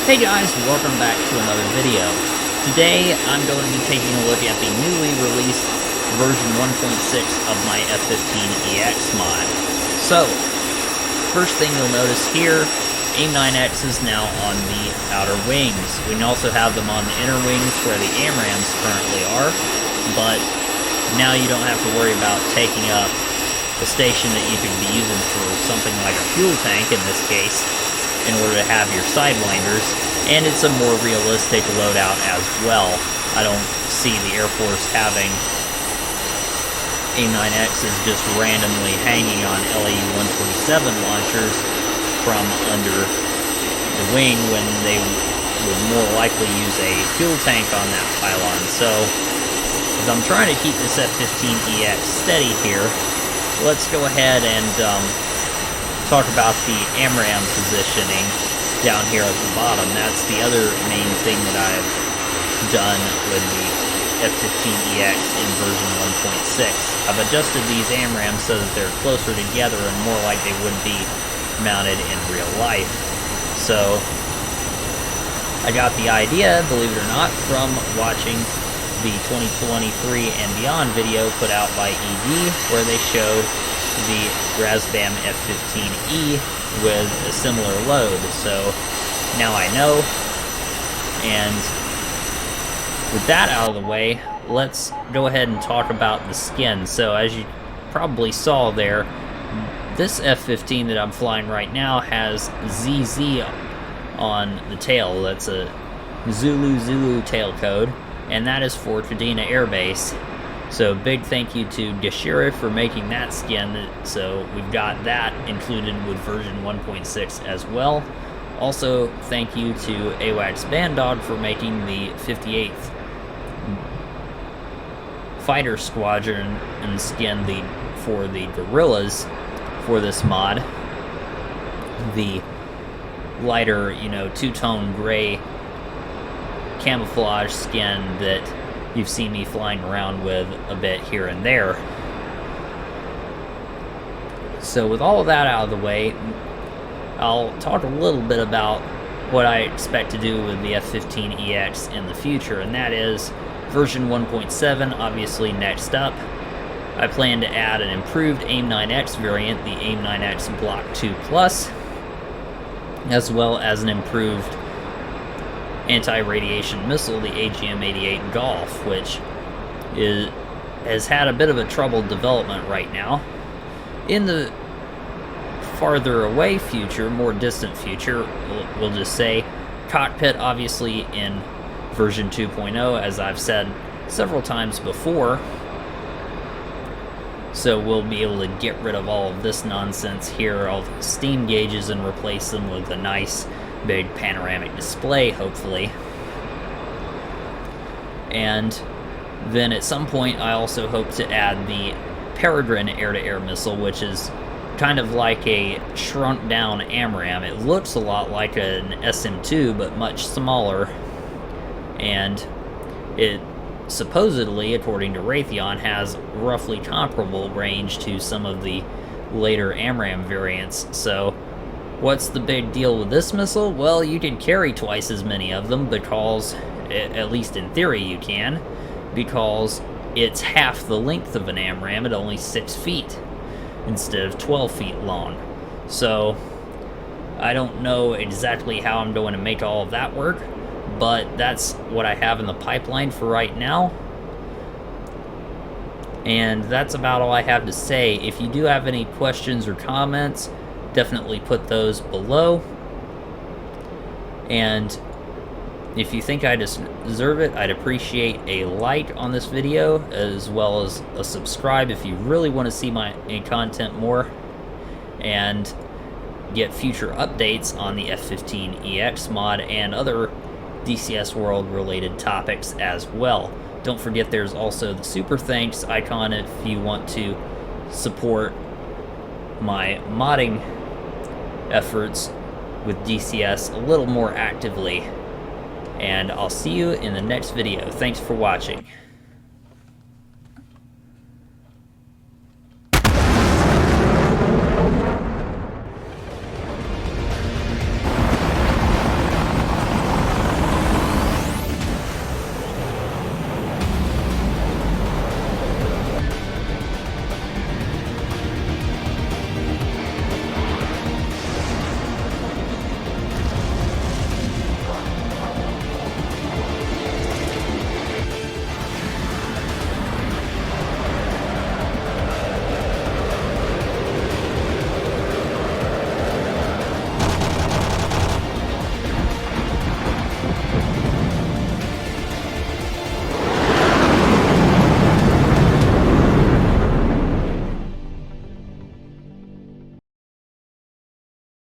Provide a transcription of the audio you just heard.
Hey guys, welcome back to another video. Today I'm going to be taking a look at the newly released version 1.6 of my F-15EX mod. So, first thing you'll notice here, AIM-9X is now on the outer wings. We can also have them on the inner wings where the AMRAAMs currently are, but now you don't have to worry about taking up a station that you could be using for something like a fuel tank in this case, in order to have your sidewinders, and it's a more realistic loadout as well. I don't see the Air Force having AIM-9Xs just randomly hanging on LAU-127 launchers from under the wing when they would more likely use a fuel tank on that pylon. So, as I'm trying to keep this F-15EX steady here, let's go ahead and talk about the AMRAAM positioning down here at the bottom. That's the other main thing that I've done with the F-15EX in version 1.6. I've adjusted these AMRAAMs so that they're closer together and more like they would be mounted in real life. So, I got the idea, believe it or not, from watching the 2023 and beyond video put out by ED, where they showed the Razbam F-15E with a similar load. So now I know, and with that out of the way, let's go ahead and talk about the skin. So as you probably saw there, this F-15 that I'm flying right now has ZZ on the tail. That's a Zulu tail code, and that is for Kadena Air Base. So big thank you to Gashira for making that skin, so we've got that included with version 1.6 as well. Also, thank you to AWACS Bandog for making the 58th Fighter Squadron and skin for the Guerrillas for this mod. The lighter, two-tone gray camouflage skin that you've seen me flying around with a bit here and there. So with all of that out of the way, I'll talk a little bit about what I expect to do with the F-15EX in the future, and that is version 1.7, obviously next up. I plan to add an improved AIM-9X variant, the AIM-9X Block 2 Plus, as well as an improved anti-radiation missile, the AGM-88 Golf, which has had a bit of a troubled development right now. In the farther away future, more distant future, we'll just say, cockpit obviously in version 2.0, as I've said several times before. So we'll be able to get rid of all of this nonsense here, all the steam gauges, and replace them with a nice big panoramic display, hopefully. And then at some point I also hope to add the Peregrine air-to-air missile, which is kind of like a shrunk down AMRAAM. It looks a lot like an SM-2 but much smaller, and it supposedly, according to Raytheon, has roughly comparable range to some of the later AMRAAM variants. So what's the big deal with this missile? Well, you can carry twice as many of them because, at least in theory you can, because it's half the length of an AMRAAM at only 6 feet instead of 12 feet long. So I don't know exactly how I'm going to make all of that work, but that's what I have in the pipeline for right now. And that's about all I have to say. If you do have any questions or comments, definitely put those below. And if you think I deserve it, I'd appreciate a like on this video, as well as a subscribe if you really want to see my content more, and get future updates on the F-15EX mod and other DCS World related topics as well. Don't forget there's also the super thanks icon if you want to support my modding efforts with DCS a little more actively. And I'll see you in the next video. Thanks for watching.